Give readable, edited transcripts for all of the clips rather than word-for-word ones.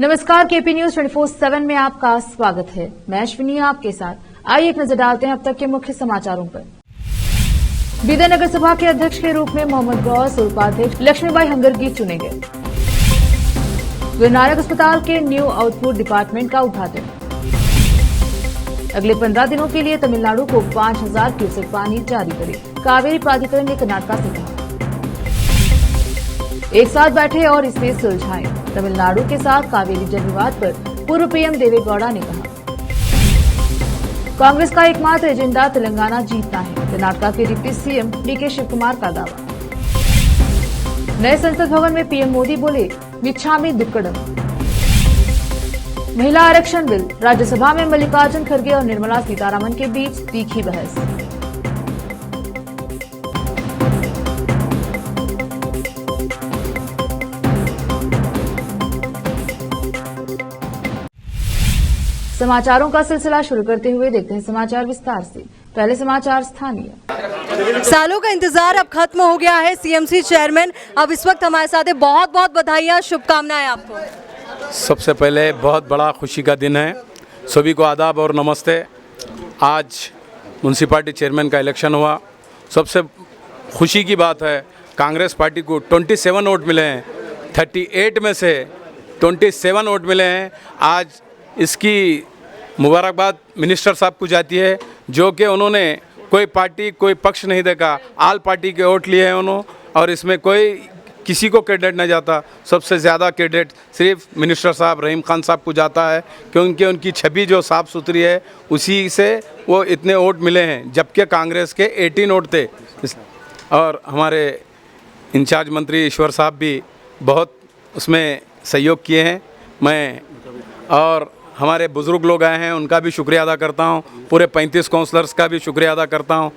नमस्कार, KP news 24/7 में आपका स्वागत है। मैं अश्विनी आपके साथ। आइए एक नजर डालते हैं अब तक के मुख्य समाचारों पर। बीदर नगर सभा के अध्यक्ष के रूप में मोहम्मद गौस, उपाध्यक्ष लक्ष्मीबाई हंगरगी चुने गए। गुरु नानक अस्पताल के न्यू आउटपुट डिपार्टमेंट का उद्घाटन। अगले 15 दिनों के लिए तमिलनाडु को 5000 क्यूसेक पानी जारी करे, कावेरी प्राधिकरण ने कर्नाटक से कहा। एक साथ बैठे और इसे सुलझाएं, तमिलनाडु के साथ कावेरी जल विवाद पर पूर्व पीएम देवेगौड़ा ने कहा। कांग्रेस का एकमात्र एजेंडा तेलंगाना जीतना है, कर्नाटक के deputy CM DK Shiv Kumar का दावा। नए संसद भवन में पीएम मोदी बोले, मिच्छामी दुक्कडम। महिला आरक्षण बिल, राज्यसभा में मल्लिकार्जुन खड़गे और निर्मला सीतारमण के बीच तीखी बहस। समाचारों का सिलसिला शुरू करते हुए देखते हैं समाचार विस्तार से। पहले समाचार स्थानीय। सालों का इंतजार अब खत्म हो गया है। सीएमसी चेयरमैन अब इस वक्त हमारे साथ है। बहुत बहुत बधाइयां, शुभकामनाएं आपको। सबसे पहले बहुत बड़ा खुशी का दिन है। सभी को आदाब और नमस्ते। आज म्यूनसिपालिटी चेयरमैन का इलेक्शन हुआ। सबसे खुशी की बात है, कांग्रेस पार्टी को 27 वोट मिले हैं। 38 में से 27 वोट मिले हैं। आज इसकी मुबारकबाद मिनिस्टर साहब को जाती है, जो कि उन्होंने कोई पार्टी कोई पक्ष नहीं देखा, आल पार्टी के वोट लिए हैं उन्होंने, और इसमें कोई किसी को क्रेडिट नहीं जाता। सबसे ज़्यादा क्रेडिट सिर्फ मिनिस्टर साहब रहीम खान साहब को जाता है, क्योंकि उनकी छवि जो साफ़ सुथरी है, उसी से वो इतने वोट मिले हैं, जबकि कांग्रेस के 18 वोट थे। और हमारे इंचार्ज मंत्री ईश्वर साहब भी बहुत उसमें सहयोग किए हैं। मैं और हमारे बुज़ुर्ग लोग आए हैं, उनका भी शुक्रिया अदा करता हूं। पूरे 35 काउंसलर्स का भी शुक्रिया अदा करता हूं।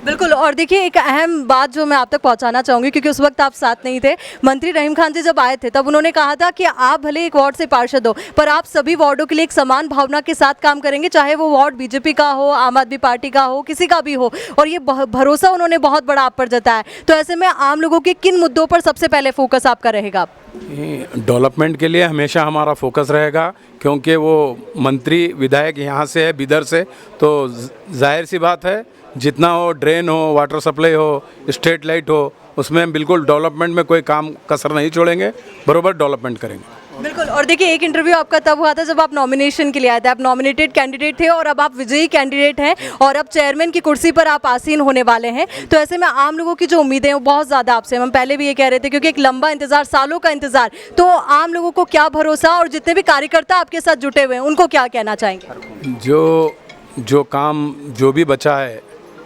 बिल्कुल। और देखिए, एक अहम बात जो मैं आप तक पहुंचाना चाहूँगी, क्योंकि उस वक्त आप साथ नहीं थे। मंत्री रहीम खान जी जब आए थे, तब उन्होंने कहा था कि आप भले एक वार्ड से पार्षद हो, पर आप सभी वार्डों के लिए एक समान भावना के साथ काम करेंगे, चाहे वो वार्ड बीजेपी का हो, आम आदमी पार्टी का हो, किसी का भी हो। और ये भरोसा उन्होंने बहुत बड़ा आप पर जताया। तो ऐसे में आम लोगों के किन मुद्दों पर सबसे पहले फोकस आपका रहेगा? डेवलपमेंट के लिए हमेशा हमारा फोकस रहेगा, क्योंकि वो मंत्री विधायक यहाँ से है, बिदर से, तो जाहिर सी बात है, जितना हो, ड्रेन हो, वाटर सप्लाई हो, स्ट्रीट लाइट हो, उसमें हम बिल्कुल डेवलपमेंट में कोई काम कसर नहीं छोड़ेंगे, बरोबर डेवलपमेंट करेंगे। बिल्कुल। और देखिए, एक इंटरव्यू आपका तब हुआ था जब आप नॉमिनेशन के लिए आए थे। आप नॉमिनेटेड कैंडिडेट थे और अब आप विजयी कैंडिडेट हैं, और अब चेयरमैन की कुर्सी पर आप आसीन होने वाले हैं। तो ऐसे में आम लोगों की जो उम्मीदें हैं वो बहुत ज़्यादा आपसे, हम पहले भी ये कह रहे थे, क्योंकि एक लंबा इंतजार, सालों का इंतजार, तो आम लोगों को क्या भरोसा, और जितने भी कार्यकर्ता आपके साथ जुटे हुए हैं उनको क्या कहना चाहेंगे? जो काम जो भी बचा है,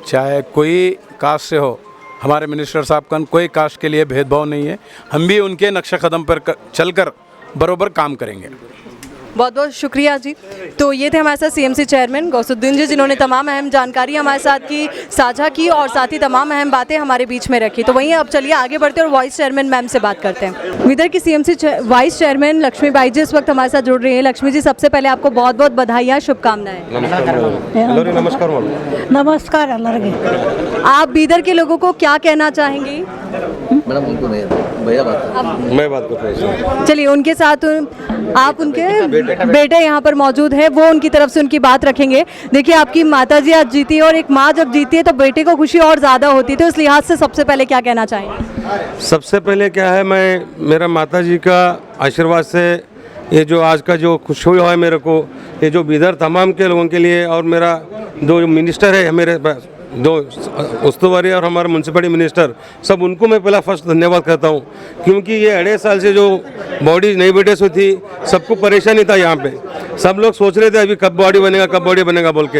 चाहे कोई कास्ट से हो, हमारे मिनिस्टर साहब का कोई कास्ट के लिए भेदभाव नहीं है। हम भी उनके नक्शे कदम पर चलकर बरोबर काम करेंगे। बहुत बहुत शुक्रिया जी। तो ये थे हमारे साथ सीएमसी चेयरमैन गौसुद्दीन जी, जिन्होंने तमाम अहम जानकारी हमारे साथ की साझा की और साथ ही तमाम अहम बातें हमारे बीच में रखी। तो वहीं अब चलिए आगे बढ़ते हैं और वाइस चेयरमैन मैम से बात करते हैं। बिदर की सीएमसी वाइस चेयरमैन लक्ष्मीबाई जी इस वक्त हमारे साथ जुड़ रही हैं। लक्ष्मी जी, सबसे पहले आपको बहुत बहुत बधाइयाँ, शुभकामनाएं। नमस्कार। आप बीदर के लोगों को क्या कहना चाहेंगी? मैं बात कर रहा हूँ। चलिए, उनके साथ आप उनके बेटे यहाँ पर मौजूद है, वो उनकी तरफ से उनकी बात रखेंगे। देखिए, आपकी माताजी आज जीती है, और एक माँ जब जीती है तो बेटे को खुशी और ज़्यादा होती है। तो इस लिहाज से सबसे पहले क्या कहना चाहेंगे? सबसे पहले क्या है, मैं मेरा माताजी का आशीर्वाद से ये जो आज का जो खुशी हुआ है मेरे को, ये जो बीदर तमाम के लोगों के लिए, और मेरा दो मिनिस्टर है, मेरे दो उस्तुवारी और हमारे म्यूनसिपलिटी मिनिस्टर, सब उनको मैं पहला फर्स्ट धन्यवाद करता हूँ, क्योंकि ये 2.5 साल से जो बॉडी नहीं बैठे थी, सबको परेशानी था। यहाँ पे सब लोग सोच रहे थे अभी कब बॉडी बनेगा बोल के।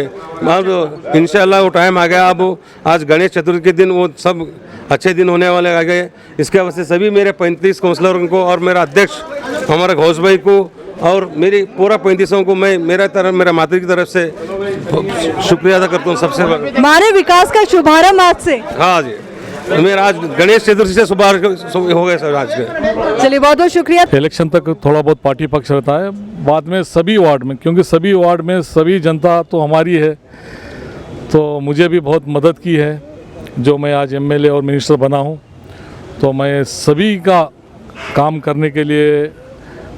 अब इंशाल्लाह वो टाइम आ गया। अब आज गणेश चतुर्थी के दिन वो सब अच्छे दिन होने वाले आ गए। इसके वजह से सभी मेरे 35 काउंसलरों को और मेरा अध्यक्ष हमारे घोष भाई को और मेरी पूरा 35 को मैं मेरा माता की तरफ से शुक्रिया अदा करता हूँ। सबसे हमारे विकास का शुभारंभ आज से। हाँ जी, मेरा आज गणेश चतुर्थी से शुभारंभ हो गया सर आज के। चलिए, बहुत बहुत शुक्रिया। इलेक्शन तक थोड़ा बहुत पार्टी पक्ष रहता है, बाद में सभी वार्ड में, क्योंकि सभी वार्ड में सभी जनता तो हमारी है, तो मुझे भी बहुत मदद की है। जो मैं आज एमएलए और मिनिस्टर बना हूँ, तो मैं सभी का काम करने के लिए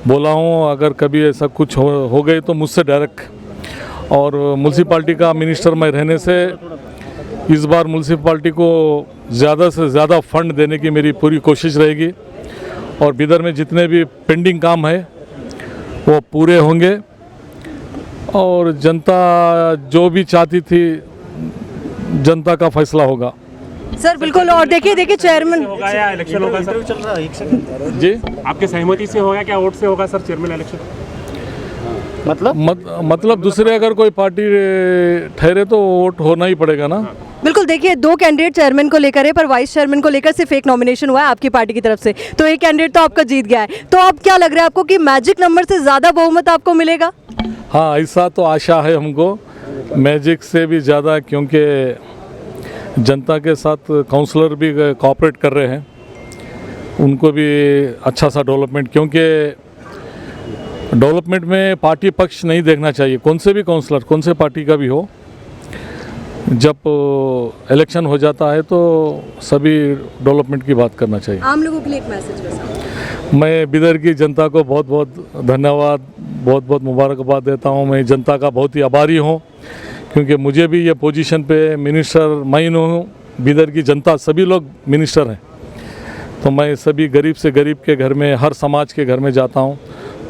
बोला हूँ, अगर कभी ऐसा कुछ हो गई तो मुझसे डायरेक्ट। और म्यूनसिपाल्टी का मिनिस्टर मैं रहने से इस बार म्यूनसिपाल्टी को ज़्यादा से ज़्यादा फंड देने की मेरी पूरी कोशिश रहेगी और बिदर में जितने भी पेंडिंग काम है वो पूरे होंगे और जनता जो भी चाहती थी जनता का फैसला होगा। सर बिल्कुल। और देखिए चेयरमैन होगा या इलेक्शन होगा सर? चल रहा है एक सेकंड जी, आपके सहमति से होगा क्या वोट से होगा सर चेयरमैन इलेक्शन? मतलब दूसरे अगर कोई पार्टी ठहरे तो वोट होना ही पड़ेगा ना। बिल्कुल। देखिए 2 कैंडिडेट चेयरमैन को लेकर है, पर वाइस चेयरमैन को लेकर सिर्फ एक नॉमिनेशन हुआ है आपकी पार्टी की तरफ से, तो एक कैंडिडेट तो आपका जीत गया है। तो अब क्या लग रहा है आपको कि मैजिक नंबर से ज़्यादा बहुमत आपको मिलेगा? हाँ, ऐसा तो आशा है हमको, मैजिक से भी ज़्यादा, क्योंकि जनता के साथ काउंसलर भी कोऑपरेट कर रहे हैं, उनको भी अच्छा सा डेवलपमेंट, क्योंकि डेवलपमेंट में पार्टी पक्ष नहीं देखना चाहिए, कौन से भी काउंसलर कौन से पार्टी का भी हो। जब इलेक्शन हो जाता है तो सभी डेवलपमेंट की बात करना चाहिए। आम लोगों के लिए एक मैसेज मैं बिदर की जनता को बहुत बहुत धन्यवाद, बहुत बहुत मुबारकबाद देता हूँ। मैं जनता का बहुत ही आभारी हूँ, क्योंकि मुझे भी ये पोजीशन पे मिनिस्टर मैं हूँ, बिदर की जनता सभी लोग मिनिस्टर हैं, तो मैं सभी गरीब से गरीब के घर में, हर समाज के घर में जाता हूँ,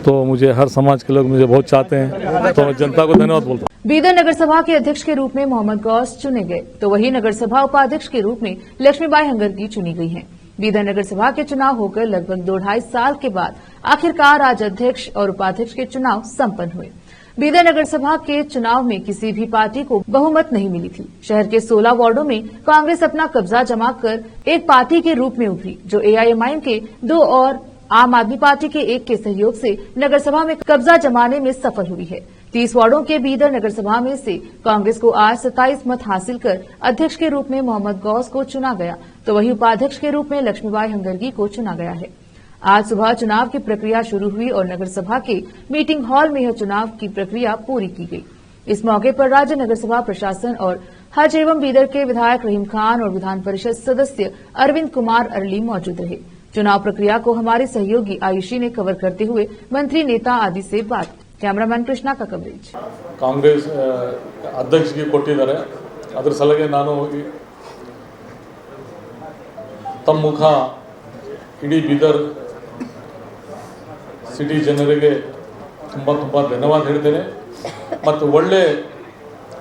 तो मुझे हर समाज के लोग मुझे बहुत चाहते हैं, तो मैं जनता को धन्यवाद बोलता हूँ। बीदर नगर सभा के अध्यक्ष के रूप में मोहम्मद गौस चुने गए, तो वही नगर सभा उपाध्यक्ष के रूप में लक्ष्मीबाई हंगरगी चुनी गई हैं। बीदर नगर सभा के चुनाव होकर लगभग 2-2.5 साल के बाद आखिरकार आज अध्यक्ष और उपाध्यक्ष के चुनाव संपन्न हुए। बीदर नगर सभा के चुनाव में किसी भी पार्टी को बहुमत नहीं मिली थी। शहर के 16 वार्डों में कांग्रेस अपना कब्जा जमा कर एक पार्टी के रूप में उभरी, जो AIMIM के 2 और आम आदमी पार्टी के 1 के सहयोग से नगर सभा में कब्जा जमाने में सफल हुई है। 30 वार्डों के बीदर नगर सभा में से कांग्रेस को आज 27 मत हासिल कर अध्यक्ष के रूप में मोहम्मद गौस को चुना गया, तो वही उपाध्यक्ष के रूप में लक्ष्मीबाई हंगरगी को चुना गया है। आज सुबह चुनाव की प्रक्रिया शुरू हुई और नगर सभा के मीटिंग हॉल में यह चुनाव की प्रक्रिया पूरी की गई। इस मौके पर राज्य नगर सभा प्रशासन और हज एवं बीदर के विधायक रहीम खान और विधान परिषद सदस्य अरविंद कुमार अरली मौजूद रहे। चुनाव प्रक्रिया को हमारे सहयोगी आयुषी ने कवर करते हुए मंत्री, नेता आदि से बात। कैमरामैन कृष्णा का कवरेज। ಕಾಂಗ್ರೆಸ್ ಅಧ್ಯಕ್ಷರಿಗೆ ಕೊಟ್ಟಿದ್ದಾರೆ, ಅದರ ಸಲಗೆ ನಾನು ಹೋಗಿ ತಮ್ಮ ಮುಖ ಇಡೀ ಬೀದರ್ ಸಿಟಿ ಜನರಿಗೆ ತುಂಬ ಧನ್ಯವಾದ ಹೇಳ್ತೇನೆ ಮತ್ತು ಒಳ್ಳೆ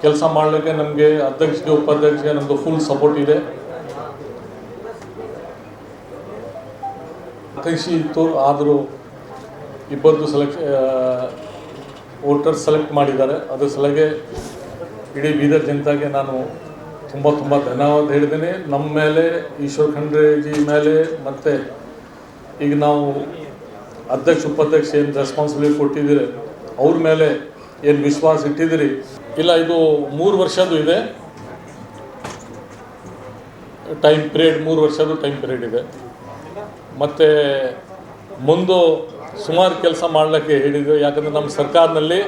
ಕೆಲಸ ಮಾಡಲಿಕ್ಕೆ ನಮಗೆ ಅಧ್ಯಕ್ಷರಿಗೆ ಉಪಾಧ್ಯಕ್ಷರಿಗೆ ನಮ್ಮದು ಫುಲ್ ಸಪೋರ್ಟ್ ಇದೆ. ಅಧ್ಯಕ್ಷ ಇತ್ತು, ಆದರೂ ಇಬ್ಬರದು ವೋಟರ್ಸ್ ಸೆಲೆಕ್ಟ್ ಮಾಡಿದ್ದಾರೆ, ಅದರ ಸಲಗೆ ಇಡೀ ಬೀದರ್ ಜನತೆಗೆ ನಾನು ತುಂಬ ಧನ್ಯವಾದ ಹೇಳ್ತೇನೆ. ನಮ್ಮ ಮೇಲೆ ಈಶ್ವರ್ ಖಂಡ್ರೆ ಜಿ ಮೇಲೆ ಮತ್ತು ಈಗ ನಾವು ಅಧ್ಯಕ್ಷ ಉಪಾಧ್ಯಕ್ಷ ಏನು ರೆಸ್ಪಾನ್ಸಿಬಿಲಿಟಿ ಕೊಟ್ಟಿದ್ದೀರಿ ಅವ್ರ ಮೇಲೆ ಏನು ವಿಶ್ವಾಸ ಇಟ್ಟಿದ್ದೀರಿ, ಇಲ್ಲ ಇದು 3 ವರ್ಷದ್ದು ಇದೆ ಟೈಮ್ ಪೀರಿಯಡ್, 3 ವರ್ಷದ್ದು ಟೈಮ್ ಪೀರಿಯಡ್ ಇದೆ. ಮತ್ತು ಮುಂದೆ ಸುಮಾರು ಕೆಲಸ ಮಾಡಲಿಕ್ಕೆ ಹೇಳಿದ್ರು, ಯಾಕಂದರೆ ನಮ್ಮ ಸರ್ಕಾರದಲ್ಲಿ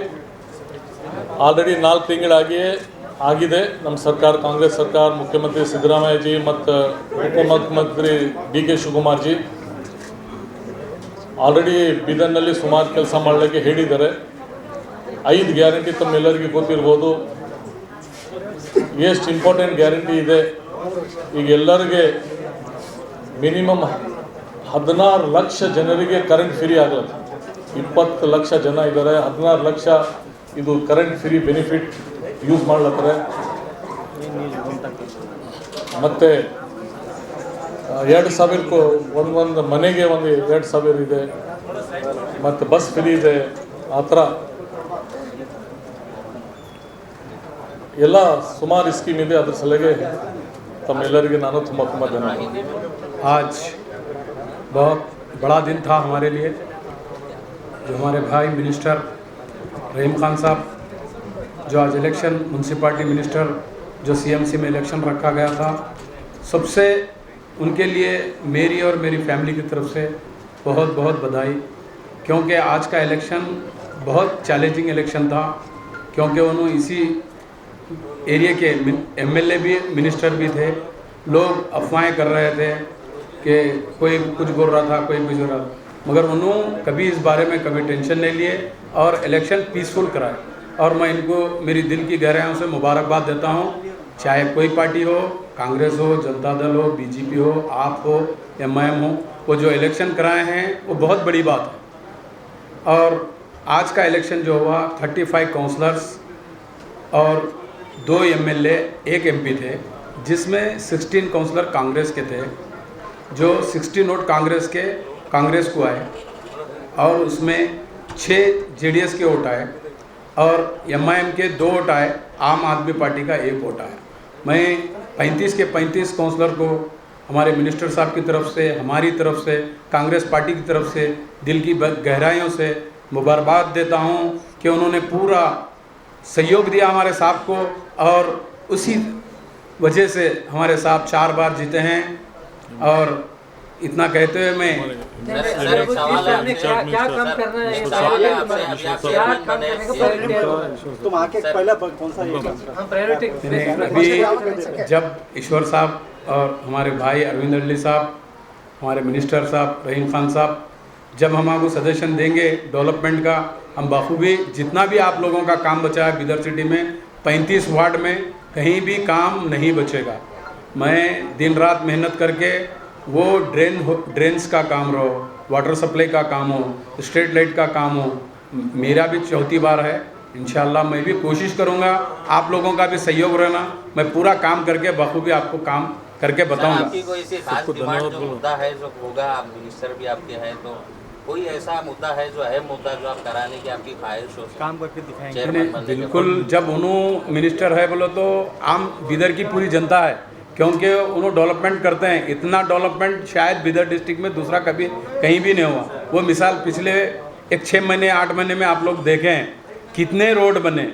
ಆಲ್ರೆಡಿ 4 ತಿಂಗಳಾಗಿದೆ ನಮ್ಮ ಸರ್ಕಾರ, ಕಾಂಗ್ರೆಸ್ ಸರ್ಕಾರ, ಮುಖ್ಯಮಂತ್ರಿ ಸಿದ್ದರಾಮಯ್ಯ ಜಿ ಮತ್ತು ಉಪಮುಖ್ಯಮಂತ್ರಿ DK ಶಿವಕುಮಾರ್ ಜಿ ಆಲ್ರೆಡಿ ಬೀದರ್ನಲ್ಲಿ ಸುಮಾರು ಕೆಲಸ ಮಾಡಲಿಕ್ಕೆ ಹೇಳಿದ್ದಾರೆ. 5 ಗ್ಯಾರಂಟಿ ತಮ್ಮೆಲ್ಲರಿಗೂ ಗೊತ್ತಿರ್ಬೋದು. ಎಷ್ಟು ಇಂಪಾರ್ಟೆಂಟ್ ಗ್ಯಾರಂಟಿ ಇದೆ, ಈಗ ಎಲ್ಲರಿಗೆ ಮಿನಿಮಮ್ 16 ಲಕ್ಷ ಜನರಿಗೆ ಕರೆಂಟ್ ಫ್ರೀ ಆಗಲತ್ತೆ. 20 ಲಕ್ಷ ಜನ ಇದ್ದಾರೆ, 16 ಲಕ್ಷ ಇದು ಕರೆಂಟ್ ಫ್ರೀ ಬೆನಿಫಿಟ್ ಯೂಸ್ ಮಾಡ್ಲತ್ತಾರೆ. ಮತ್ತು 2,000 ಒಂದು ಮನೆಗೆ ಒಂದು 2,000 ಇದೆ, ಮತ್ತು ಬಸ್ ಫ್ರೀ ಇದೆ. ಆ ಥರ ಎಲ್ಲ ಸುಮಾರು ಸ್ಕೀಮ್ ಇದೆ, ಅದ್ರ ಸಲಗೆ ತಮ್ಮೆಲ್ಲರಿಗೆ ನಾನು ತುಂಬ ಧನ್ಯವಾದ. आज बहुत बड़ा दिन था हमारे लिए, जो हमारे भाई मिनिस्टर रहीम खान साहब, जो आज इलेक्शन म्यूनसिपाल्टी मिनिस्टर जो CMC में इलेक्शन रखा गया था, सबसे उनके लिए मेरी और मेरी फैमिली की तरफ से बहुत बहुत बधाई, क्योंकि आज का इलेक्शन बहुत चैलेंजिंग इलेक्शन था, क्योंकि उन्होंने इसी एरिया के MLA भी मिनिस्टर भी थे. लोग अफवाहें कर रहे थे कि कोई कुछ बोल रहा था, कोई कुछ हो रहा था. मगर उन्होंने कभी इस बारे में कभी टेंशन नहीं लिए और इलेक्शन पीसफुल कराए। और मैं इनको मेरी दिल की गहराइयों से मुबारकबाद देता हूँ, चाहे कोई पार्टी हो, कांग्रेस हो, जनता दल हो, बीजेपी हो, आप हो, एमआईएम हो, वो जो इलेक्शन कराए हैं वो बहुत बड़ी बात है। और आज का इलेक्शन जो हुआ 35 काउंसलर्स और 2 एमएलए 1 एमपी थे, जिसमें 16 काउंसलर कांग्रेस के थे, जो 60 वोट कांग्रेस को आए और उसमें 6 जेडीएस के वोट आए और एमआईएम के 2 वोट आए, आम आदमी पार्टी का 1 वोट आया। मैं 35 के 35 काउंसलर को हमारे मिनिस्टर साहब की तरफ से, हमारी तरफ से, कांग्रेस पार्टी की तरफ से दिल की गहराइयों से मुबारकबाद देता हूं कि उन्होंने पूरा सहयोग दिया हमारे साहब को और उसी वजह से हमारे साहब 4 बार जीते हैं। और इतना कहते हुए मैं तुम आके पहला कौन सा अभी जब ईश्वर साहब और हमारे भाई अरविंद अडली साहब, हमारे मिनिस्टर साहब रहीम खान साहब जब हम आपको सजेशन देंगे डेवलपमेंट का, हम बखूबी जितना भी आप लोगों का काम बचा है बिदर सिटी में 35 वार्ड में कहीं भी काम नहीं बचेगा। मैं दिन रात मेहनत करके वो ड्रेन्स का काम रहो, वाटर सप्लाई का काम हो, स्ट्रीट लाइट का काम हो, मेरा भी 4थी बार है। इंशाल्लाह मैं भी कोशिश करूंगा, आप लोगों का भी सहयोग रहना, मैं पूरा काम करके बखूबी आपको काम करके बताऊंगा। आपकी कोई ऐसी खास डिमांड जो मुद्दा है जो होगा, आप मिनिस्टर भी आपके हैं, तो कोई ऐसा मुद्दा है जो अहम मुद्दा जो आप कराने की आपकी ख्वाहिश हो? काम करके दिखाएंगे। बिल्कुल, जब उन्होंने मिनिस्टर है बोलो तो आम बिदर की पूरी जनता है, क्योंकि उन्होंने डेवलपमेंट करते हैं। इतना डेवलपमेंट शायद बिदर डिस्ट्रिक्ट में दूसरा कभी कहीं भी नहीं हुआ। वो मिसाल पिछले 6 महीने 8 महीने में आप लोग देखें हैं कितने रोड बने,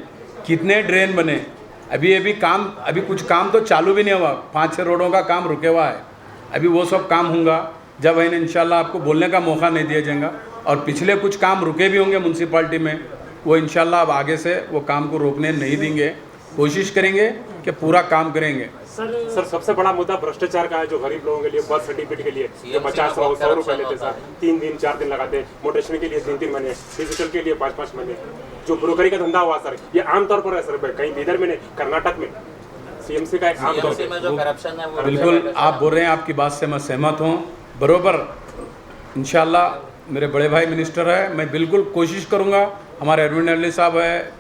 कितने ड्रेन बने। अभी कुछ काम तो चालू भी नहीं हुआ, 5-6 रोडों का काम रुके हुआ है। अभी वो सब काम होगा जब है इंशाल्लाह आपको बोलने का मौका नहीं दिया जाएगा। और पिछले कुछ काम रुके भी होंगे म्यूनसिपाल्टी में, वो इंशाल्लाह अब आगे से वो काम को रोकने नहीं देंगे, कोशिश करेंगे कि पूरा काम करेंगे। सर सबसे बड़ा मुद्दा भ्रष्टाचार का है, जो गरीब लोगों के लिए बर्थ सर्टिफिकेट के लिए जो 50-100 रुपये लेते सर, 3 दिन 4 दिन लगाते, मोटेशन के लिए 3-3 महीने, डिजिटल के लिए 5-5 महीने, जो ब्रोकरी का धंधा हुआ सर, ये आमतौर पर है सर, कहीं बिदर में नहीं, कर्नाटक में सीएमसी का एक आमतौर में जो करप्शन है वो बिल्कुल आप बोल रहे हैं, आपकी बात से मैं सहमत हूँ बरोबर। इंशाल्लाह मेरे बड़े भाई मिनिस्टर है, मैं बिल्कुल कोशिश करूँगा, हमारे अरविंद अडली साहब है,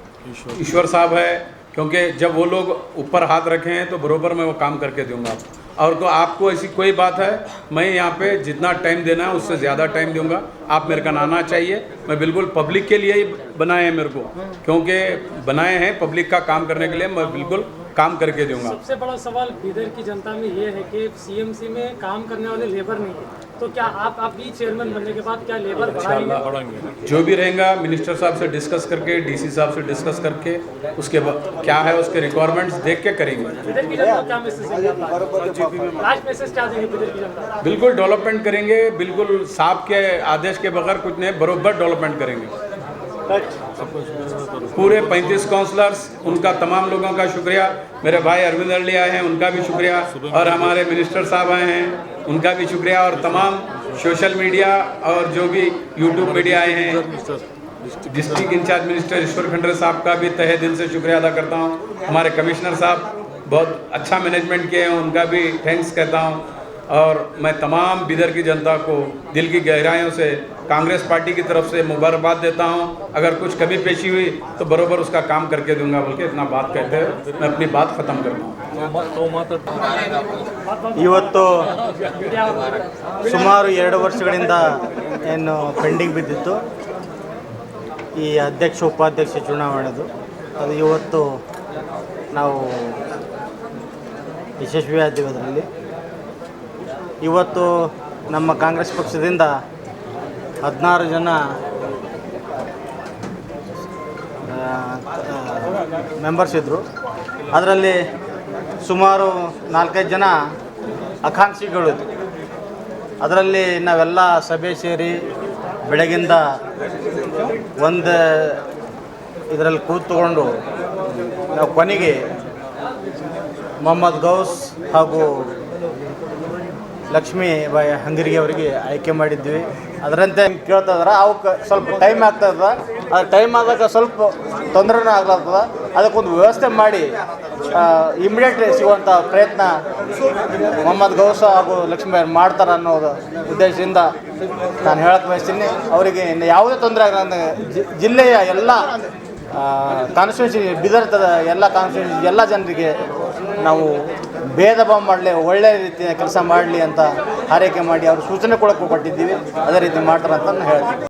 ईश्वर साहब है, क्योंकि जब वो लोग ऊपर हाथ रखे हैं तो बरोबर मैं वो काम करके दूंगा। और तो आपको ऐसी कोई बात है, मैं यहाँ पे जितना टाइम देना है उससे ज़्यादा टाइम दूंगा। आप मेरे का आना चाहिए, मैं बिल्कुल पब्लिक के लिए ही बनाए हैं मेरे को, क्योंकि बनाए हैं पब्लिक का काम करने के लिए, मैं बिल्कुल काम करके दूंगा। सबसे बड़ा सवाल बिदर की जनता में ये है कि सीएमसी में काम करने वाले लेबर नहीं है, तो क्या आप भी चेयरमैन बनने के बाद क्या लेबर बढ़ाएंगे? जो भी रहेगा मिनिस्टर साहब से डिस्कस करके, डीसी साहब से डिस्कस करके, उसके बाद क्या है उसके रिक्वायरमेंट्स देख के करेंगे। बिदर की जनता क्या मैसेज देंगे? लास्ट मैसेज क्या देंगे बिदर की जनता? बिल्कुल डेवलपमेंट करेंगे, बिल्कुल साहब के आदेश के बगैर कुछ नहीं, बरोबर डेवलपमेंट करेंगे। पूरे 35 काउंसलर्स, उनका तमाम लोगों का शुक्रिया। मेरे भाई अरविंद अडली आए हैं, उनका भी शुक्रिया, और हमारे मिनिस्टर साहब आए हैं, उनका भी शुक्रिया, और तमाम सोशल मीडिया और जो भी यूट्यूब मीडिया आए हैं। डिस्ट्रिक्ट इंचार्ज मिनिस्टर ईश्वर खंडरे साहब का भी तहे दिल से शुक्रिया अदा करता हूँ। हमारे कमिश्नर साहब बहुत अच्छा मैनेजमेंट किए हैं, उनका भी थैंक्स कहता हूँ। और मैं तमाम बिदर की जनता को दिल की गहराइयों से कांग्रेस पार्टी की तरफ से मुबारकबाद देता हूं। अगर कुछ कमी पेशी हुई तो बरोबर उसका काम करके दूंगा, बल्कि इतना बात कहते हैं मैं अपनी बात ख़त्म करता हूँ। ಇವತ್ತು ಸುಮಾರು 2 ವರ್ಷಗಳಿಂದ ಏನು ಪೆಂಡಿಂಗ್ ಬಿದ್ದಿತ್ತು ಈ ಅಧ್ಯಕ್ಷ ಉಪಾಧ್ಯಕ್ಷ ಚುನಾವಣೆದು, ಅದು ಇವತ್ತು ನಾವು ಯಶಸ್ವಿಯಾದ್ದೀವಿ ಅದರಲ್ಲಿ। ಇವತ್ತು ನಮ್ಮ ಕಾಂಗ್ರೆಸ್ ಪಕ್ಷದಿಂದ 16 ಜನ ಮೆಂಬರ್ಸ್ ಇದ್ದರು, ಅದರಲ್ಲಿ ಸುಮಾರು 4-5 ಜನ ಆಕಾಂಕ್ಷಿಗಳಿದ್ರು। ಅದರಲ್ಲಿ ನಾವೆಲ್ಲ ಸಭೆ ಸೇರಿ ಬೆಳಗಿಂದ ಒಂದು ಇದರಲ್ಲಿ ಕೂತ್ಕೊಂಡು ನಾವು ಕೊನೆಗೆ ಮೊಹಮ್ಮದ್ ಗೌಸ್ ಹಾಗೂ ಲಕ್ಷ್ಮೀ ಬಾಯಿ ಹಂಗರಿಗೆ ಅವರಿಗೆ ಆಯ್ಕೆ ಮಾಡಿದ್ವಿ. ಅದರಂತೆ ಕೇಳ್ತಾ ಇದ್ದಾರೆ. ಅವಕ್ಕೆ ಸ್ವಲ್ಪ ಟೈಮ್ ಆಗ್ತದ. ಅದು ಟೈಮ್ ಆದಾಗ ಸ್ವಲ್ಪ ತೊಂದರೆನೂ ಆಗ್ಲಾಗ್ತದ. ಅದಕ್ಕೊಂದು ವ್ಯವಸ್ಥೆ ಮಾಡಿ ಇಮಿಡಿಯೇಟ್ಲಿ ಸಿಗುವಂಥ ಪ್ರಯತ್ನ ಮೊಹಮ್ಮದ್ ಗೌಸ ಹಾಗೂ ಲಕ್ಷ್ಮೀಬಾಯಿ ಮಾಡ್ತಾರೆ ಅನ್ನೋದು ಉದ್ದೇಶದಿಂದ ನಾನು ಹೇಳಕ್ಕೆ ಬಯಸ್ತೀನಿ. ಅವರಿಗೆ ಯಾವುದೇ ತೊಂದರೆ ಆಗಲ್ಲ. ಜಿಲ್ಲೆಯ ಎಲ್ಲ ಕಾನ್ಸ್ಟಿಟ್ಯೂನ್ಸಿ ಬೀದರ್ತದ ಎಲ್ಲ ಕಾನ್ಸ್ಟಿಟ್ಯೂನ್ಸಿ ಎಲ್ಲ ಜನರಿಗೆ ನಾವು ಭೇದ ಭಾವ ಮಾಡಲಿ, ಒಳ್ಳೆಯ ರೀತಿಯ ಕೆಲಸ ಮಾಡಲಿ ಅಂತ ಹಾರೈಕೆ ಮಾಡಿ ಅವರು ಸೂಚನೆ ಕೊಟ್ಟಿದ್ದೀವಿ. ಅದೇ ರೀತಿ ಮಾಡ್ತಾರೆ ಅಂತ ನಾನು ಹೇಳ್ತೀನಿ.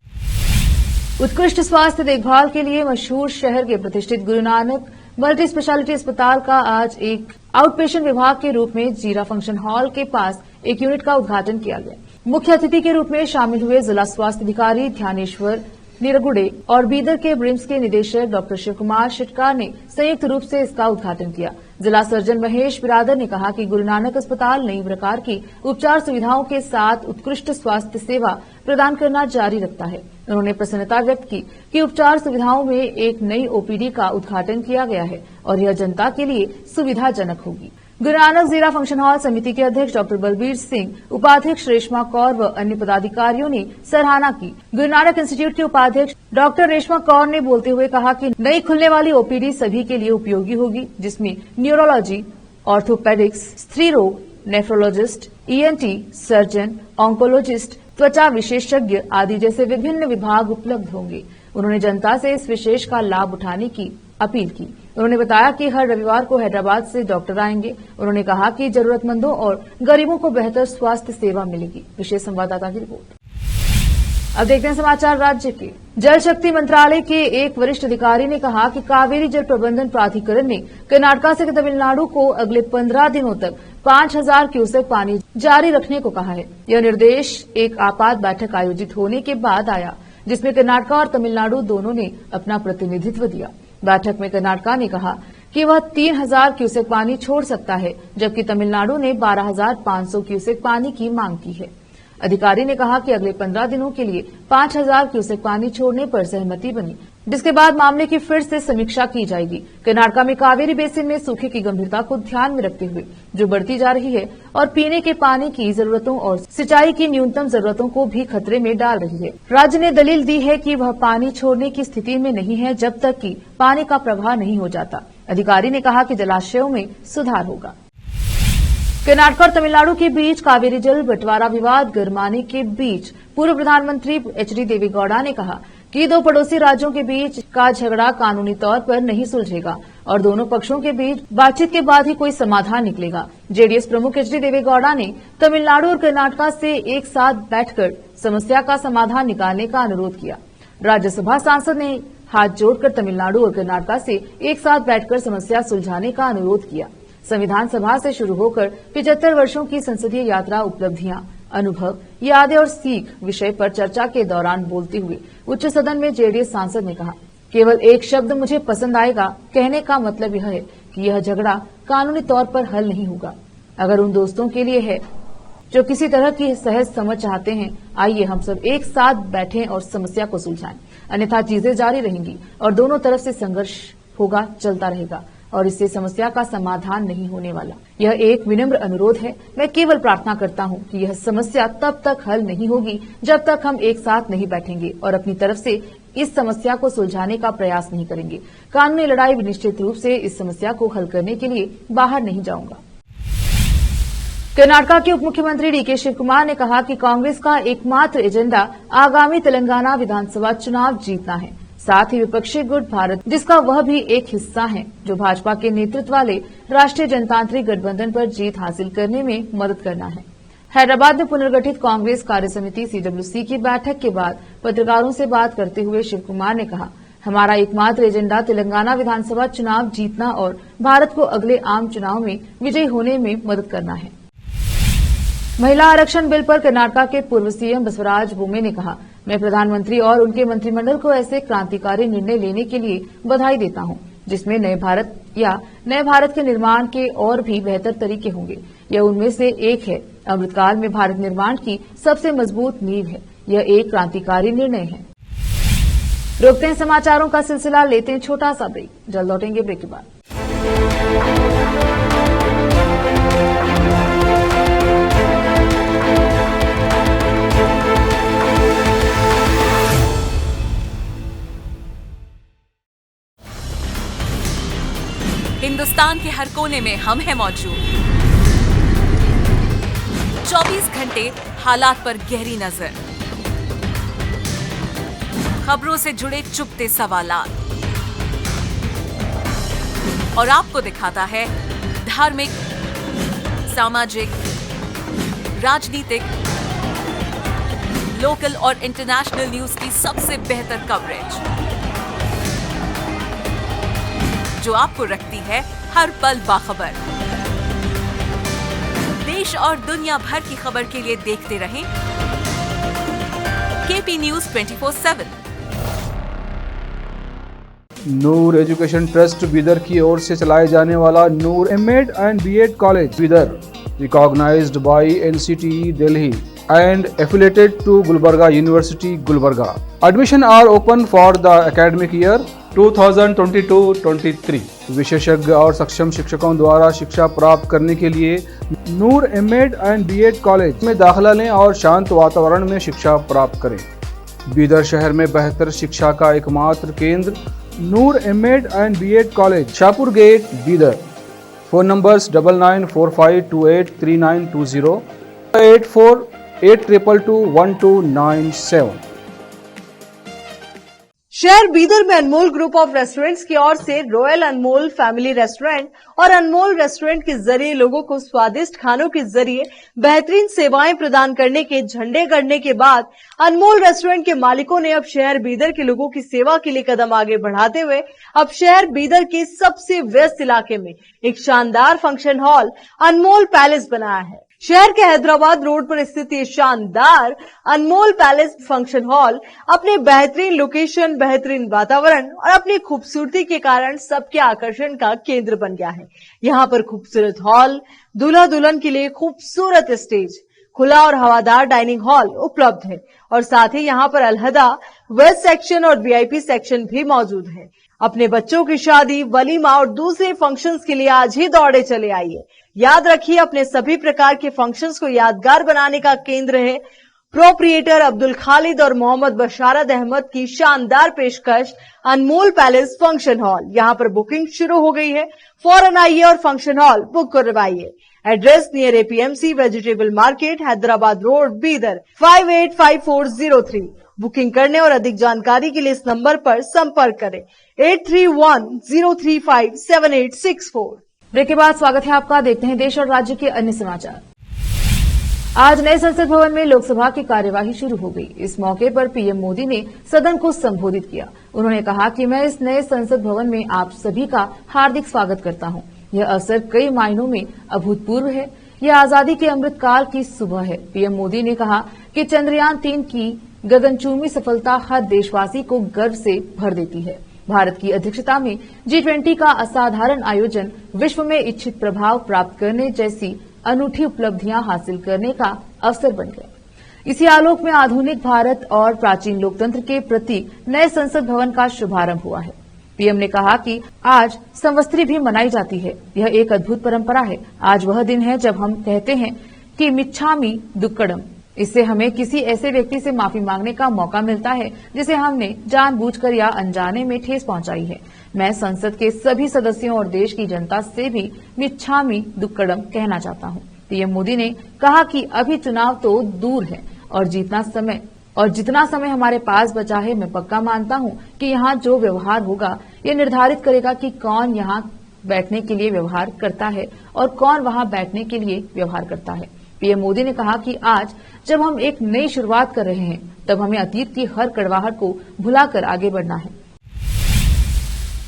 उत्कृष्ट स्वास्थ्य देखभाल के लिए मशहूर शहर के प्रतिष्ठित गुरु नानक मल्टी स्पेशलिटी अस्पताल का आज एक आउट पेशेंट विभाग के रूप में जीरा फंक्शन हॉल के पास एक यूनिट का उद्घाटन किया गया। मुख्य अतिथि के रूप में शामिल हुए जिला स्वास्थ्य अधिकारी ध्यानेश्वर निरगुडे और बीदर के ब्रिम्स के निदेशक डॉक्टर शिव कुमार शिटकार ने संयुक्त रूप से इसका उद्घाटन किया। जिला सर्जन महेश बिरादर ने कहा कि गुरु नानक अस्पताल नई प्रकार की उपचार सुविधाओं के साथ उत्कृष्ट स्वास्थ्य सेवा प्रदान करना जारी रखता है। उन्होंने प्रसन्नता व्यक्त की कि उपचार सुविधाओं में एक नई ओपीडी का उद्घाटन किया गया है और यह जनता के लिए सुविधाजनक होगी। गुरु नानक जीरा फंक्शन हॉल समिति के अध्यक्ष डॉक्टर बलबीर सिंह, उपाध्यक्ष रेशमा कौर व अन्य पदाधिकारियों ने सराहना की। गुरु नानक इंस्टीट्यूट के उपाध्यक्ष डॉक्टर रेशमा कौर ने बोलते हुए कहा कि नई खुलने वाली ओपीडी सभी के लिए उपयोगी होगी, जिसमें न्यूरोलॉजी, ऑर्थोपेडिक्स, स्त्री रोग, नेफ्रोलॉजिस्ट, ईएनटी, सर्जन, ऑन्कोलॉजिस्ट, त्वचा विशेषज्ञ आदि जैसे विभिन्न विभाग उपलब्ध होंगे। उन्होंने जनता से इस विशेष का लाभ उठाने की अपील की। उन्होंने बताया कि हर रविवार को हैदराबाद से डॉक्टर आएंगे। उन्होंने कहा कि जरूरतमंदों और गरीबों को बेहतर स्वास्थ्य सेवा मिलेगी। विशेष संवाददाता की रिपोर्ट। अब देखते हैं समाचार राज्य के। जल शक्ति मंत्रालय के एक वरिष्ठ अधिकारी ने कहा कि कावेरी जल प्रबंधन प्राधिकरण ने कर्नाटक से तमिलनाडु को अगले 15 दिनों तक 5000 क्यूसेक पानी जारी रखने को कहा है। यह निर्देश एक आपात बैठक आयोजित होने के बाद आया, जिसमें कर्नाटक और तमिलनाडु दोनों ने अपना प्रतिनिधित्व दिया। बैठक में कर्नाटक ने कहा कि वह 3000 क्यूसेक पानी छोड़ सकता है, जबकि तमिलनाडु ने 12500 क्यूसेक पानी की मांग की है। अधिकारी ने कहा कि अगले 15 दिनों के लिए 5000 क्यूसेक पानी छोड़ने पर सहमति बनी, जिसके बाद मामले की फिर से समीक्षा की जाएगी। कर्नाटक में कावेरी बेसिन में सूखे की गंभीरता को ध्यान में रखते हुए जो बढ़ती जा रही है और पीने के पानी की जरूरतों और सिंचाई की न्यूनतम जरूरतों को भी खतरे में डाल रही है। राज्य ने दलील दी है कि वह पानी छोड़ने की स्थिति में नहीं है जब तक कि पानी का प्रवाह नहीं हो जाता। अधिकारी ने कहा कि जलाशयों में सुधार होगा। कर्नाटक और तमिलनाडु के बीच कावेरी जल बंटवारा विवाद गरमाने के बीच पूर्व प्रधानमंत्री एचडी देवेगौड़ा ने कहा कि दो पड़ोसी राज्यों के बीच का झगड़ा कानूनी तौर पर नहीं सुलझेगा और दोनों पक्षों के बीच बातचीत के बाद ही कोई समाधान निकलेगा। जेडीएस प्रमुख एचडी देवेगौड़ा ने तमिलनाडु और कर्नाटक से एक साथ बैठकर समस्या का समाधान निकालने का अनुरोध किया। राज्यसभा सांसद ने हाथ जोड़कर तमिलनाडु और कर्नाटक से एक साथ बैठकर समस्या सुलझाने का अनुरोध किया। संविधान सभा से शुरू होकर 75 वर्षों की संसदीय यात्रा, उपलब्धियां, अनुभव, यादें और सीख विषय पर चर्चा के दौरान बोलते हुए उच्च सदन में जेडीएस सांसद ने कहा, केवल एक शब्द मुझे पसंद आएगा कहने का मतलब यह है कि यह झगड़ा कानूनी तौर पर हल नहीं होगा। अगर उन दोस्तों के लिए है जो किसी तरह की सहज समझ चाहते हैं, आइए हम सब एक साथ बैठें और समस्या को सुलझाएं, अन्यथा चीजें जारी रहेंगी और दोनों तरफ से संघर्ष होगा, चलता रहेगा और इससे समस्या का समाधान नहीं होने वाला। यह एक विनम्र अनुरोध है। मैं केवल प्रार्थना करता हूं कि यह समस्या तब तक हल नहीं होगी जब तक हम एक साथ नहीं बैठेंगे और अपनी तरफ से इस समस्या को सुलझाने का प्रयास नहीं करेंगे। कानूनी लड़ाई निश्चित रूप से इस समस्या को हल करने के लिए बाहर नहीं जाऊंगा। कर्नाटक के उप मुख्यमंत्री डीके शिव कुमार ने कहा कि कांग्रेस का एकमात्र एजेंडा आगामी तेलंगाना विधानसभा चुनाव जीतना है, साथ ही विपक्षी गुट भारत जिसका वह भी एक हिस्सा है, जो भाजपा के नेतृत्व वाले राष्ट्रीय जनतांत्रिक गठबंधन पर जीत हासिल करने में मदद करना है। हैदराबाद में पुनर्गठित कांग्रेस कार्यसमिति सीडब्ल्यूसी की बैठक के बाद पत्रकारों से बात करते हुए शिव कुमार ने कहा, हमारा एकमात्र एजेंडा तेलंगाना विधानसभा चुनाव जीतना और भारत को अगले आम चुनाव में विजयी होने में मदद करना है। महिला आरक्षण बिल पर कर्नाटक के पूर्व सीएम बसवराज बोम्मे ने कहा, मैं प्रधानमंत्री और उनके मंत्रिमंडल को ऐसे क्रांतिकारी निर्णय लेने के लिए बधाई देता हूं, जिसमें नए भारत के निर्माण के और भी बेहतर तरीके होंगे। यह उनमें से एक है। अमृतकाल में भारत निर्माण की सबसे मजबूत नींव है। यह एक क्रांतिकारी निर्णय है। रोकते हैं समाचारों का सिलसिला, लेते हैं छोटा सा ब्रेक, जल्द लौटेंगे ब्रेक के बाद। हिंदुस्तान के हर कोने में हम हैं मौजूद। 24 घंटे हालात पर गहरी नजर, खबरों से जुड़े चुपते सवालात और आपको दिखाता है धार्मिक, सामाजिक, राजनीतिक, लोकल और इंटरनेशनल न्यूज की सबसे बेहतर कवरेज, जो आपको रखती है हर पल बाखबर। देश और दुनिया भर की खबर के लिए देखते रहें KP news 24/7। Noor education trust Bidar की ओर से चलाए जाने वाला Noor MEd and BEd college Bidar, recognised by NCTE Delhi and affiliated to Gulbarga University, Gulbarga. Admission are open for the academic year 2022-23. विशेषज्ञ और सक्षम शिक्षकों द्वारा शिक्षा प्राप्त करने के लिए नूर एमएड एंड बीएड कॉलेज में दाखिला लें और शांत वातावरण में शिक्षा प्राप्त करें। बीदर शहर में बेहतर शिक्षा का एकमात्र केंद्र Noor MEd and BEd college, Shahpur gate, Bidar. Phone numbers 9945283920, 8482221297। शहर बीदर में अनमोल ग्रुप ऑफ रेस्टोरेंट्स की ओर से रॉयल अनमोल फैमिली रेस्टोरेंट और अनमोल रेस्टोरेंट के जरिए लोगों को स्वादिष्ट खानों के जरिए बेहतरीन सेवाएं प्रदान करने के झंडे गड़ने के बाद अनमोल रेस्टोरेंट के मालिकों ने अब शहर बीदर के लोगों की सेवा के लिए कदम आगे बढ़ाते हुए अब शहर बीदर के सबसे व्यस्त इलाके में एक शानदार फंक्शन हॉल अनमोल पैलेस बनाया है। शहर के हैदराबाद रोड पर स्थित ये शानदार अनमोल पैलेस फंक्शन हॉल अपने बेहतरीन लोकेशन, बेहतरीन वातावरण और अपनी खूबसूरती के कारण सबके आकर्षण का केंद्र बन गया है। यहाँ पर खूबसूरत हॉल, दूल्हा दुल्हन के लिए खूबसूरत स्टेज, खुला और हवादार डाइनिंग हॉल उपलब्ध है और साथ ही यहाँ पर अलहदा वेस्ट सेक्शन और वीआईपी सेक्शन भी मौजूद है। अपने बच्चों की शादी, वलीमा और दूसरे फंक्शंस के लिए आज ही दौड़े चले आइए। याद रखिए, अपने सभी प्रकार के फंक्शंस को यादगार बनाने का केंद्र है प्रोप्रिएटर अब्दुल खालिद और मोहम्मद बशारत अहमद की शानदार पेशकश अनमोल पैलेस फंक्शन हॉल। यहाँ पर बुकिंग शुरू हो गई है, फौरन आइए और फंक्शन हॉल बुक करवाइए। Address near APMC vegetable market, Hyderabad road, Bidar 585403। Booking करने और अधिक जानकारी के लिए इस नंबर पर संपर्क करें 8310357864। ब्रेक के बाद स्वागत है आपका। देखते हैं देश और राज्य के अन्य समाचार। आज नए संसद भवन में लोकसभा की कार्यवाही शुरू हो गई। इस मौके पर पीएम मोदी ने सदन को संबोधित किया। उन्होंने कहा कि मैं इस नए संसद भवन में आप सभी का हार्दिक स्वागत करता हूं। यह अवसर कई मायनों में अभूतपूर्व है। यह आजादी के अमृतकाल की सुबह है। पीएम मोदी ने कहा कि चंद्रयान 3 की गगनचुंबी सफलता हर देशवासी को गर्व से भर देती है। भारत की अध्यक्षता में G20 का असाधारण आयोजन विश्व में इच्छित प्रभाव प्राप्त करने जैसी अनूठी उपलब्धियां हासिल करने का अवसर बन गया। इसी आलोक में आधुनिक भारत और प्राचीन लोकतंत्र के प्रति नए संसद भवन का शुभारंभ हुआ है। पीएम ने कहा कि आज संवत्सरी भी मनाई जाती है। यह एक अद्भुत परंपरा है। आज वह दिन है जब हम कहते हैं कि मिच्छामि दुक्कडम। इससे हमें किसी ऐसे व्यक्ति से माफी मांगने का मौका मिलता है जिसे हमने जानबूझकर या अनजाने में ठेस पहुंचाई है। मैं संसद के सभी सदस्यों और देश की जनता से भी मिच्छामि दुक्कडम कहना चाहता हूं। पीएम मोदी ने कहा कि अभी चुनाव तो दूर है और जितना समय हमारे पास बचा है, मैं पक्का मानता हूं कि यहाँ जो व्यवहार होगा ये निर्धारित करेगा कि कौन यहाँ बैठने के लिए व्यवहार करता है और कौन वहां बैठने के लिए व्यवहार करता है। पीएम मोदी ने कहा कि आज जब हम एक नई शुरुआत कर रहे हैं, तब हमें अतीत की हर कड़वाहट को भुलाकर आगे बढ़ना है।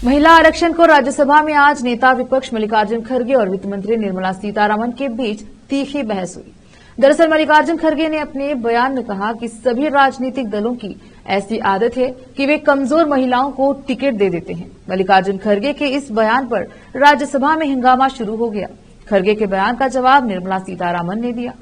महिला आरक्षण को राज्यसभा में आज नेता विपक्ष मल्लिकार्जुन खड़गे और वित्त मंत्री निर्मला सीतारमण के बीच तीखी बहस हुई। दरअसल मल्लिकार्जुन खड़गे ने अपने बयान में कहा कि सभी राजनीतिक दलों की ऐसी आदत है कि वे कमजोर महिलाओं को टिकट दे देते हैं। मल्लिकार्जुन खड़गे के इस बयान पर राज्यसभा में हंगामा शुरू हो गया। खड़गे के बयान का जवाब निर्मला सीतारमण ने दिया।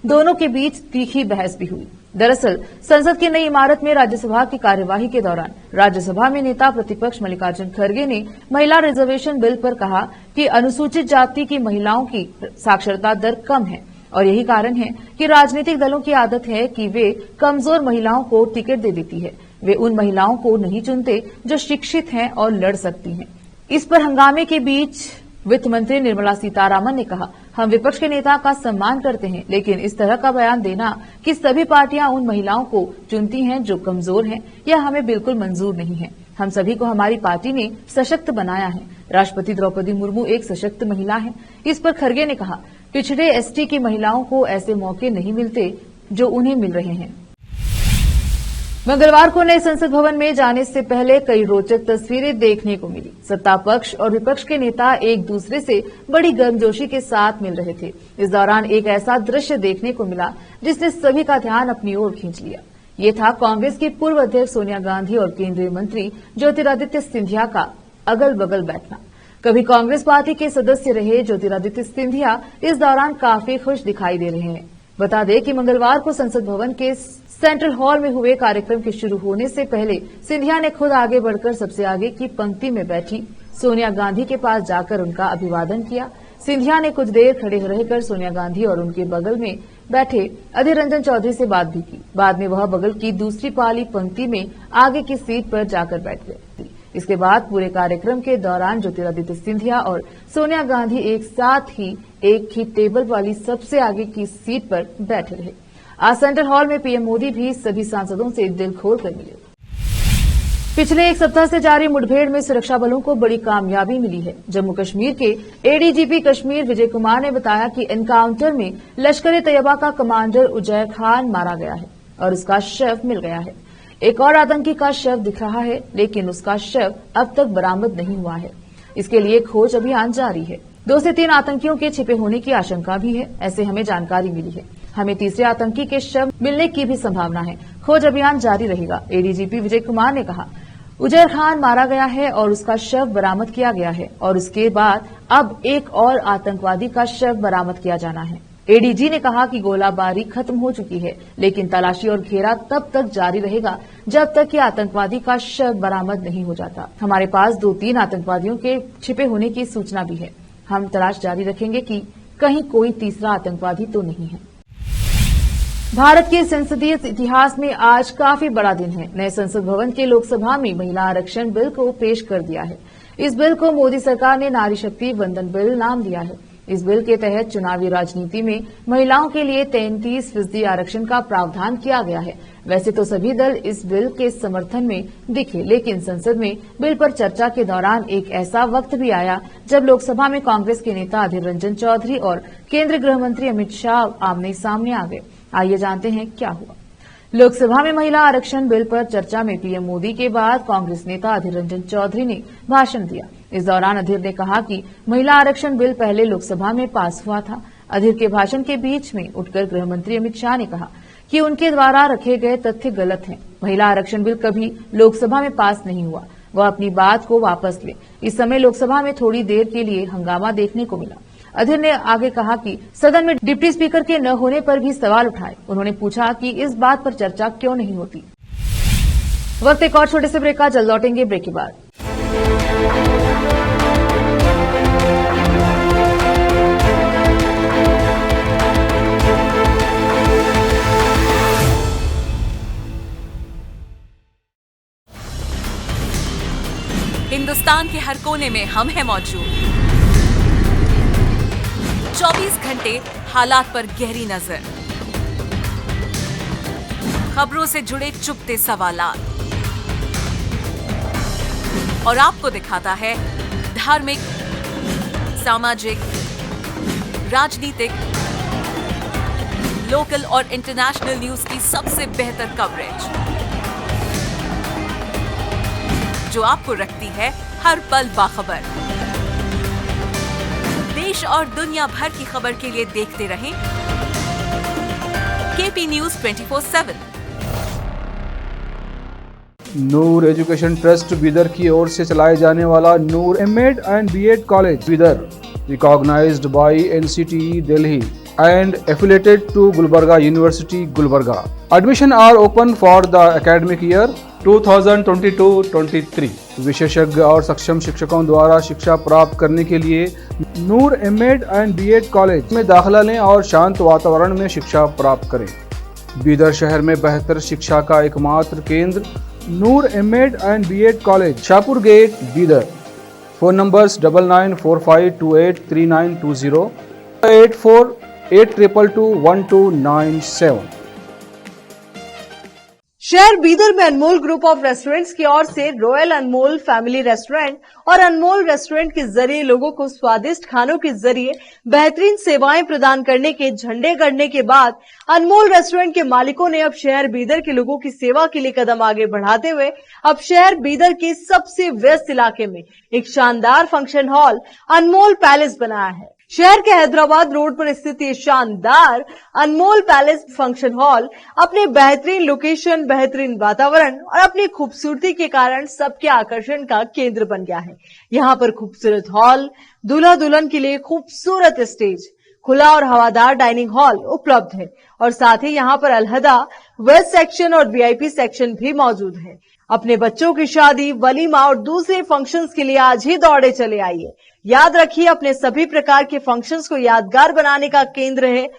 दोनों के बीच तीखी बहस भी हुई। दरअसल संसद की नई इमारत में राज्यसभा की कार्यवाही के दौरान राज्यसभा में नेता प्रतिपक्ष मल्लिकार्जुन खड़गे ने महिला रिजर्वेशन बिल पर कहा कि अनुसूचित जाति की महिलाओं की साक्षरता दर कम है और यही कारण है कि राजनीतिक दलों की आदत है कि वे कमजोर महिलाओं को टिकट दे देती है। वे उन महिलाओं को नहीं चुनते जो शिक्षित हैं और लड़ सकती हैं। इस पर हंगामे के बीच वित्त मंत्री निर्मला सीतारामन ने कहा, हम विपक्ष के नेता का सम्मान करते हैं, लेकिन इस तरह का बयान देना कि सभी पार्टियां उन महिलाओं को चुनती हैं जो कमजोर हैं, यह हमें बिल्कुल मंजूर नहीं है। हम सभी को हमारी पार्टी ने सशक्त बनाया है। राष्ट्रपति द्रौपदी मुर्मू एक सशक्त महिला है। इस पर खरगे ने कहा, पिछड़े एसटी की महिलाओं को ऐसे मौके नहीं मिलते जो उन्हें मिल रहे हैं। मंगलवार को नए संसद भवन में जाने से पहले कई रोचक तस्वीरें देखने को मिली। सत्ता पक्ष और विपक्ष के नेता एक दूसरे से बड़ी गर्मजोशी के साथ मिल रहे थे। इस दौरान एक ऐसा दृश्य देखने को मिला जिसने सभी का ध्यान अपनी ओर खींच लिया। ये था कांग्रेस की पूर्व अध्यक्ष सोनिया गांधी और केंद्रीय मंत्री ज्योतिरादित्य सिंधिया का अगल बगल बैठना। कभी कांग्रेस पार्टी के सदस्य रहे ज्योतिरादित्य सिंधिया इस दौरान काफी खुश दिखाई दे रहे हैं। बता दें कि मंगलवार को संसद भवन के सेंट्रल हॉल में हुए कार्यक्रम के शुरू होने से पहले सिंधिया ने खुद आगे बढ़कर सबसे आगे की पंक्ति में बैठी सोनिया गांधी के पास जाकर उनका अभिवादन किया। सिंधिया ने कुछ देर खड़े रहकर सोनिया गांधी और उनके बगल में बैठे अधीर रंजन चौधरी से बात भी की। बाद में वह बगल की दूसरी पाली पंक्ति में आगे की सीट पर जाकर बैठ गए। इसके बाद पूरे कार्यक्रम के दौरान ज्योतिरादित्य सिंधिया और सोनिया गांधी एक साथ ही एक ही टेबल वाली सबसे आगे की सीट पर बैठे रहे। आज सेंट्रल हॉल में पीएम मोदी भी सभी सांसदों से दिल खोलकर मिले। पिछले एक सप्ताह से जारी मुठभेड़ में सुरक्षा बलों को बड़ी कामयाबी मिली है। जम्मू कश्मीर के एडीजीपी कश्मीर विजय कुमार ने बताया कि एनकाउंटर में लश्कर ए तैयबा का कमांडर उजैर खान मारा गया है और उसका शव मिल गया है। एक और आतंकी का शव दिख रहा है, लेकिन उसका शव अब तक बरामद नहीं हुआ है। इसके लिए खोज अभियान जारी है। 2 से 3 आतंकियों के छिपे होने की आशंका भी है, ऐसे हमें जानकारी मिली है। हमें तीसरे आतंकी के शव मिलने की भी संभावना है। खोज अभियान जारी रहेगा। एडीजीपी विजय कुमार ने कहा, उजैर खान मारा गया है और उसका शव बरामद किया गया है और उसके बाद अब एक और आतंकवादी का शव बरामद किया जाना है। एडीजी ने कहा कि गोलाबारी खत्म हो चुकी है, लेकिन तलाशी और घेरा तब तक जारी रहेगा जब तक कि आतंकवादी का शव बरामद नहीं हो जाता। हमारे पास 2-3 आतंकवादियों के छिपे होने की सूचना भी है। हम तलाश जारी रखेंगे कि कहीं कोई तीसरा आतंकवादी तो नहीं है। भारत के संसदीय इतिहास में आज काफी बड़ा दिन है। नए संसद भवन के लोकसभा में महिला आरक्षण बिल को पेश कर दिया है। इस बिल को मोदी सरकार ने नारी शक्ति वंदन बिल नाम दिया है। इस बिल के तहत चुनावी राजनीति में महिलाओं के लिए 33% आरक्षण का प्रावधान किया गया है। वैसे तो सभी दल इस बिल के समर्थन में दिखे, लेकिन संसद में बिल पर चर्चा के दौरान एक ऐसा वक्त भी आया जब लोकसभा में कांग्रेस के नेता अधीर रंजन चौधरी और केंद्रीय गृह मंत्री अमित शाह आमने सामने आ गए। आइए जानते हैं क्या हुआ। लोकसभा में महिला आरक्षण बिल पर चर्चा में पीएम मोदी के बाद कांग्रेस नेता अधीर रंजन चौधरी ने भाषण दिया। इस दौरान अधीर ने कहा कि महिला आरक्षण बिल पहले लोकसभा में पास हुआ था। अधीर के भाषण के बीच में उठकर गृह मंत्री अमित शाह ने कहा कि उनके द्वारा रखे गए तथ्य गलत हैं। महिला आरक्षण बिल कभी लोकसभा में पास नहीं हुआ। वह अपनी बात को वापस ले। इस समय लोकसभा में थोड़ी देर के लिए हंगामा देखने को मिला। अधीर ने आगे कहा कि सदन में डिप्टी स्पीकर के न होने पर भी सवाल उठाए। उन्होंने पूछा कि इस बात पर चर्चा क्यों नहीं होती। वक्त एक और छोटे से ब्रेक का, जल्द लौटेंगे ब्रेक के बाद। हिंदुस्तान के हर कोने में हम हैं मौजूद। 24 घंटे हालात पर गहरी नजर, खबरों से जुड़े चुपते सवालात और आपको दिखाता है धार्मिक, सामाजिक, राजनीतिक, लोकल और इंटरनेशनल न्यूज की सबसे बेहतर कवरेज, जो आपको रखती है हर पल बाखबर। देश और दुनिया भर की खबर के लिए देखते रहें KP news 24/7। Noor education trust Bidar की ओर से चलाए जाने वाला Noor MEd and BEd college Bidar, recognised by NCTE Delhi and affiliated to Gulbarga University, Gulbarga. Admission are open for the academic year 2022-23. विशेषज्ञ और सक्षम शिक्षकों द्वारा शिक्षा प्राप्त करने के लिए नूर एमएड एंड बीएड कॉलेज में दाखिला लें और शांत वातावरण में शिक्षा प्राप्त करें। बीदर शहर में बेहतर शिक्षा का एकमात्र केंद्र Noor MEd and BEd college, Shahpur gate, Bidar. Phone numbers 9945283920, 8482221297। शहर बीदर में अनमोल ग्रुप ऑफ रेस्टोरेंट्स की ओर से रॉयल अनमोल फैमिली रेस्टोरेंट और अनमोल रेस्टोरेंट के जरिए लोगों को स्वादिष्ट खानों के जरिए बेहतरीन सेवाएं प्रदान करने के झंडे गड़ने के बाद अनमोल रेस्टोरेंट के मालिकों ने अब शहर बीदर के लोगों की सेवा के लिए कदम आगे बढ़ाते हुए अब शहर बीदर के सबसे व्यस्त इलाके में एक शानदार फंक्शन हॉल अनमोल पैलेस बनाया है। शहर के हैदराबाद रोड पर स्थित ये शानदार अनमोल पैलेस फंक्शन हॉल अपने बेहतरीन लोकेशन, बेहतरीन वातावरण और अपनी खूबसूरती के कारण सबके आकर्षण का केंद्र बन गया है। यहाँ पर खूबसूरत हॉल, दूल्हा दुल्हन के लिए खूबसूरत स्टेज, खुला और हवादार डाइनिंग हॉल उपलब्ध है और साथ ही यहाँ पर अलहदा वेस्ट सेक्शन और वीआईपी सेक्शन भी मौजूद है। अपने बच्चों की शादी, वलीमा और दूसरे फंक्शंस के लिए आज ही दौड़े चले आइए। याद रखिए, अपने सभी प्रकार के फंक्शंस को यादगार बनाने का केंद्र है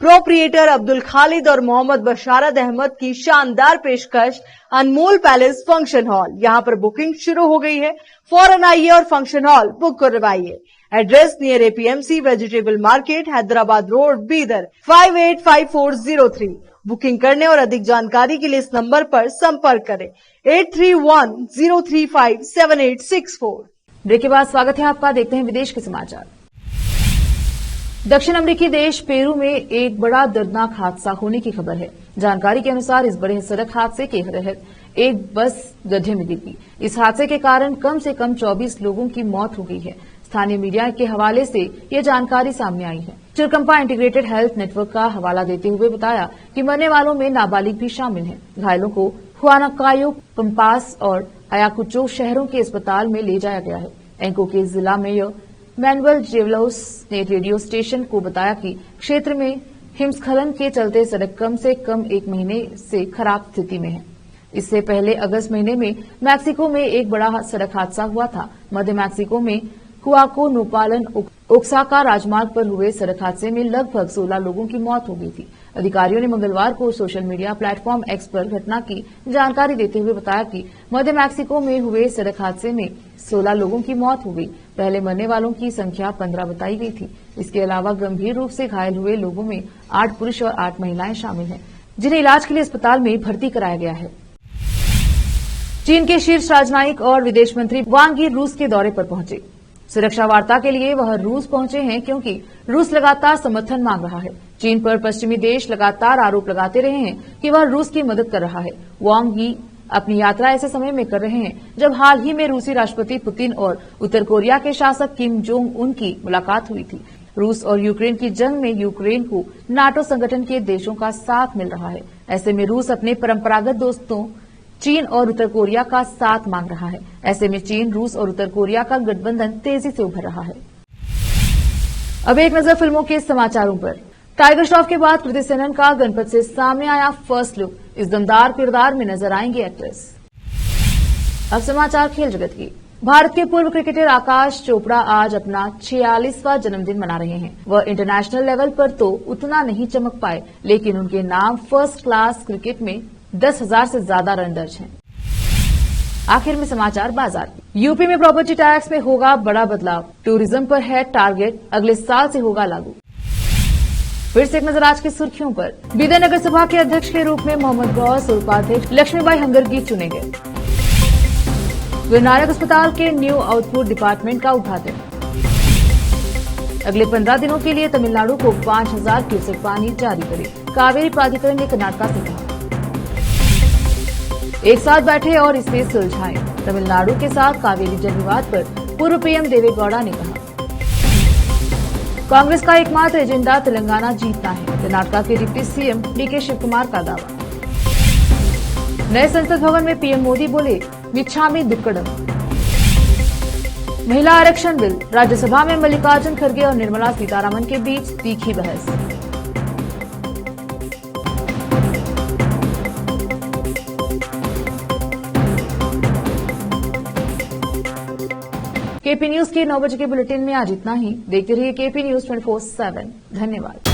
प्रोप्रिएटर अब्दुल खालिद और मोहम्मद बशारत अहमद की शानदार पेशकश अनमोल पैलेस फंक्शन हॉल। यहाँ पर बुकिंग शुरू हो गई है, फौरन आइए और फंक्शन हॉल बुक करवाइए। Address near APMC vegetable market, Hyderabad road, Bidar 585403। Booking करने और अधिक जानकारी के लिए इस नंबर पर संपर्क करें 8310357864। ब्रेक के बाद स्वागत है आपका। देखते हैं विदेश के समाचार। दक्षिण अमेरिकी देश पेरू में एक बड़ा दर्दनाक हादसा होने की खबर है। जानकारी के अनुसार इस बड़े सड़क हादसे के तहत एक बस गड्ढे में गिर गई। इस हादसे के कारण कम से कम 24 लोगों की मौत हो गई है। स्थानीय मीडिया के हवाले से ये जानकारी सामने आई है। चिरकंपा इंटीग्रेटेड हेल्थ नेटवर्क का हवाला देते हुए बताया कि मरने वालों में नाबालिग भी शामिल हैं। घायलों को हुआनाकायो, पंपास और अयाकुचो शहरों के अस्पताल में ले जाया गया है। एंको के जिला मेयर मैनुअल जेवलोस ने रेडियो स्टेशन को बताया कि क्षेत्र में हिमस्खलन के चलते सड़क कम से कम 1 महीने से खराब स्थिति में है। इससे पहले अगस्त महीने में मैक्सिको में एक बड़ा सड़क हादसा हुआ था। मध्य मैक्सिको में कुआको नोपालन ओक्साका राजमार्ग पर हुए सड़क हादसे में लगभग 16 लोगों की मौत हो गई थी। अधिकारियों ने मंगलवार को सोशल मीडिया प्लेटफॉर्म एक्स पर घटना की जानकारी देते हुए बताया कि मध्य मैक्सिको में हुए सड़क हादसे में 16 लोगों की मौत हो गई। पहले मरने वालों की संख्या 15 बताई गई थी। इसके अलावा गंभीर रूप से घायल हुए लोगों में 8 पुरुष और 8 महिलाएं शामिल हैं, जिन्हें इलाज के लिए अस्पताल में भर्ती कराया गया है। चीन के शीर्ष राजनयिक और विदेश मंत्री वांग यी रूस के दौरे पर पहुंचे। सुरक्षा वार्ता के लिए वह रूस पहुंचे हैं क्योंकि रूस लगातार समर्थन मांग रहा है। चीन पर पश्चिमी देश लगातार आरोप लगाते रहे हैं कि वह रूस की मदद कर रहा है। वांग यी अपनी यात्रा ऐसे समय में कर रहे हैं जब हाल ही में रूसी राष्ट्रपति पुतिन और उत्तर कोरिया के शासक किम जोंग उन की मुलाकात हुई थी। रूस और यूक्रेन की जंग में यूक्रेन को नाटो संगठन के देशों का साथ मिल रहा है। ऐसे में रूस अपने परंपरागत दोस्तों चीन और उत्तर कोरिया का साथ मांग रहा है। ऐसे में चीन, रूस और उत्तर कोरिया का गठबंधन तेजी से उभर रहा है। अब एक नजर फिल्मों के समाचारों पर। टाइगर श्रॉफ के बाद कृति सेनन का गणपत से सामने आया फर्स्ट लुक। इस दमदार किरदार में नजर आएंगे एक्ट्रेस। अब समाचार खेल जगत की। भारत के पूर्व क्रिकेटर आकाश चोपड़ा आज अपना 46वां जन्मदिन मना रहे हैं। वह इंटरनेशनल लेवल पर तो उतना नहीं चमक पाए, लेकिन उनके नाम फर्स्ट क्लास क्रिकेट में 10,000 से ज्यादा रन दर्ज हैं। आखिर में समाचार बाजार। यूपी में प्रॉपर्टी टैक्स में होगा बड़ा बदलाव। टूरिज्म पर है टारगेट, अगले साल से होगा लागू। फिर से एक नजर आज की सुर्खियों पर। बीदर नगर सभा के अध्यक्ष के रूप में मोहम्मद गौस, उपाध्यक्ष लक्ष्मीबाई हंगरगी चुने गए। गुरुनानक अस्पताल के न्यू आउटपुट डिपार्टमेंट का उद्घाटन। अगले 15 दिनों के लिए तमिलनाडु को 5,000 क्यूसेक पानी जारी करे। कावेरी प्राधिकरण ने कर्नाटक से कहा एक साथ बैठे और इसे सुलझाएं। तमिलनाडु के साथ कावेरी जल विवाद पर पूर्व पीएम देवेगौड़ा ने कहा कांग्रेस का एकमात्र एजेंडा तेलंगाना जीतना है। कर्नाटक के डिप्टी सीएम डीके शिवकुमार का दावा। नए संसद भवन में पीएम मोदी बोले मिच्छामी दुक्कडम। महिला आरक्षण बिल। राज्यसभा में मल्लिकार्जुन खड़गे और निर्मला सीतारमण के बीच तीखी बहस। केपी न्यूज के 9 बजे के बुलेटिन में आज इतना ही। देखते रहिए केपी न्यूज 24/7। धन्यवाद।